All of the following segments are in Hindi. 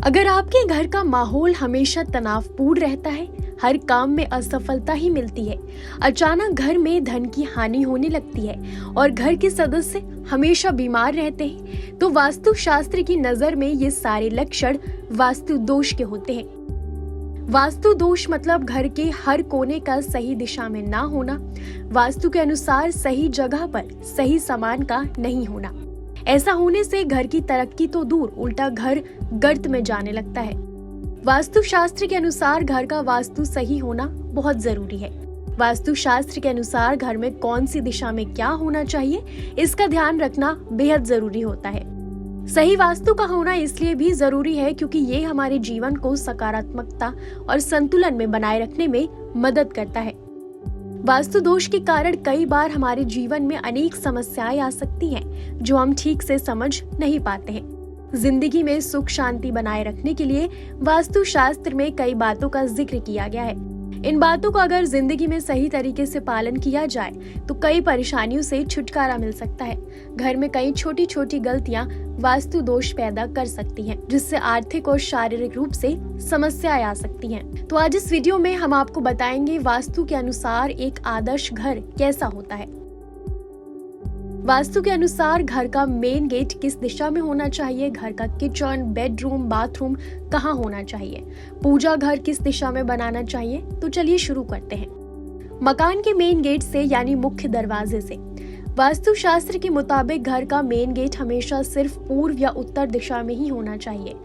अगर आपके घर का माहौल हमेशा तनावपूर्ण रहता है, हर काम में असफलता ही मिलती है, अचानक घर में धन की हानि होने लगती है और घर के सदस्य हमेशा बीमार रहते हैं, तो वास्तु शास्त्र की नजर में ये सारे लक्षण वास्तु दोष के होते हैं। वास्तु दोष मतलब घर के हर कोने का सही दिशा में ना होना, वास्तु के अनुसार सही जगह पर सही सामान का नहीं होना। ऐसा होने से घर की तरक्की तो दूर, उल्टा घर गर्त में जाने लगता है। वास्तु शास्त्र के अनुसार घर का वास्तु सही होना बहुत जरूरी है। वास्तु शास्त्र के अनुसार घर में कौन सी दिशा में क्या होना चाहिए, इसका ध्यान रखना बेहद जरूरी होता है। सही वास्तु का होना इसलिए भी जरूरी है क्योंकि ये हमारे जीवन को सकारात्मकता और संतुलन में बनाए रखने में मदद करता है। वास्तु दोष के कारण कई बार हमारे जीवन में अनेक समस्याएं आ सकती हैं, जो हम ठीक से समझ नहीं पाते हैं। जिंदगी में सुख शांति बनाए रखने के लिए वास्तु शास्त्र में कई बातों का जिक्र किया गया है। इन बातों का अगर जिंदगी में सही तरीके से पालन किया जाए तो कई परेशानियों से छुटकारा मिल सकता है। घर में कई छोटी छोटी गलतियां वास्तु दोष पैदा कर सकती हैं, जिससे आर्थिक और शारीरिक रूप से समस्याएं आ सकती हैं। तो आज इस वीडियो में हम आपको बताएंगे वास्तु के अनुसार एक आदर्श घर कैसा होता है। वास्तु के अनुसार घर का मेन गेट किस दिशा में होना चाहिए, घर का किचन, बेडरूम, बाथरूम कहाँ होना चाहिए, पूजा घर किस दिशा में बनाना चाहिए। तो चलिए शुरू करते हैं। मकान के मेन गेट से यानी मुख्य दरवाजे से। वास्तु शास्त्र के मुताबिक घर का मेन गेट हमेशा सिर्फ पूर्व या उत्तर दिशा में ही होना चाहिए।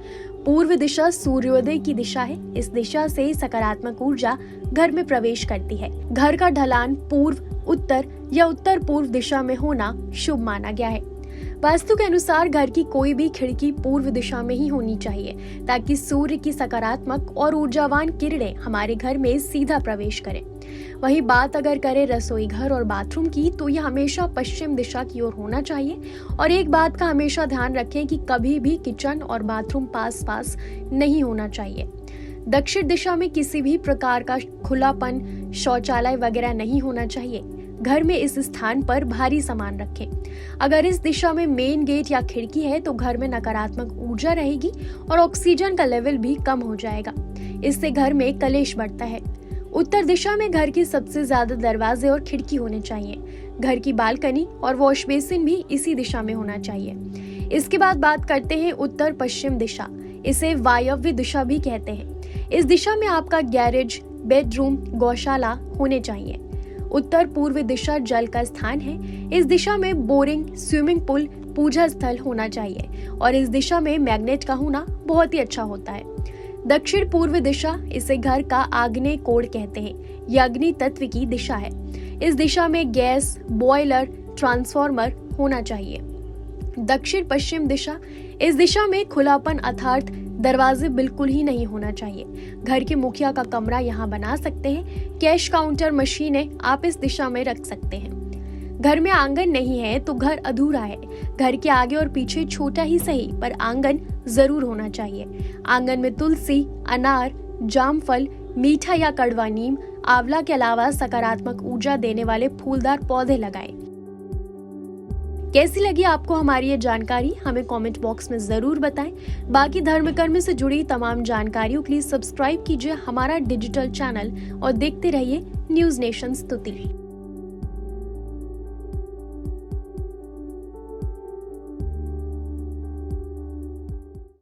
पूर्व दिशा सूर्योदय की दिशा है। इस दिशा से सकारात्मक ऊर्जा घर में प्रवेश करती है। घर का ढलान पूर्व, उत्तर या उत्तर पूर्व दिशा में होना शुभ माना गया है। वास्तु के अनुसार घर की कोई भी खिड़की पूर्व दिशा में ही होनी चाहिए, ताकि सूर्य की सकारात्मक और ऊर्जावान किरणें हमारे घर में सीधा प्रवेश करें। वहीं बात अगर करें रसोई घर और बाथरूम की, तो यह हमेशा पश्चिम दिशा की ओर होना चाहिए। और एक बात का हमेशा ध्यान रखें कि कभी भी किचन और बाथरूम पास पास नहीं होना चाहिए। दक्षिण दिशा में किसी भी प्रकार का खुलापन, शौचालय वगैरह नहीं होना चाहिए। घर में इस स्थान पर भारी सामान रखें। अगर इस दिशा में मेन गेट या खिड़की है तो घर में नकारात्मक ऊर्जा रहेगी और ऑक्सीजन का लेवल भी कम हो जाएगा। इससे घर में कलेश बढ़ता है। उत्तर दिशा में घर की सबसे ज्यादा दरवाजे और खिड़की होने चाहिए। घर की बालकनी और वॉश बेसिन भी इसी दिशा में होना चाहिए। इसके बाद बात करते हैं उत्तर पश्चिम दिशा। इसे वायव्य दिशा भी कहते हैं। इस दिशा में आपका गैरेज, बेडरूम, गौशाला होने चाहिए। उत्तर पूर्व दिशा जल का स्थान है। इस दिशा में बोरिंग, स्विमिंग पूल, पूजा स्थल होना चाहिए और इस दिशा में मैग्नेट का होना बहुत ही अच्छा होता है। दक्षिण पूर्व दिशा, इसे घर का आग्नेय कोण कहते हैं। यह अग्नि तत्व की दिशा है। इस दिशा में गैस, बॉयलर, ट्रांसफार्मर होना चाहिए। दक्षिण पश्चिम दिशा, इस दिशा में खुलापन अर्थात दरवाजे बिल्कुल ही नहीं होना चाहिए। घर के मुखिया का कमरा यहाँ बना सकते हैं। कैश काउंटर, मशीनें आप इस दिशा में रख सकते हैं। घर में आंगन नहीं है तो घर अधूरा है। घर के आगे और पीछे छोटा ही सही पर आंगन जरूर होना चाहिए। आंगन में तुलसी, अनार, जामफल, मीठा या कड़वा नीम, आंवला के अलावा सकारात्मक ऊर्जा देने वाले फूलदार पौधे लगाएं। कैसी लगी आपको हमारी ये जानकारी, हमें कमेंट बॉक्स में जरूर बताएं। बाकी धर्म कर्म से जुड़ी तमाम जानकारियों के लिए सब्सक्राइब कीजिए हमारा डिजिटल चैनल और देखते रहिए न्यूज नेशन स्तुति।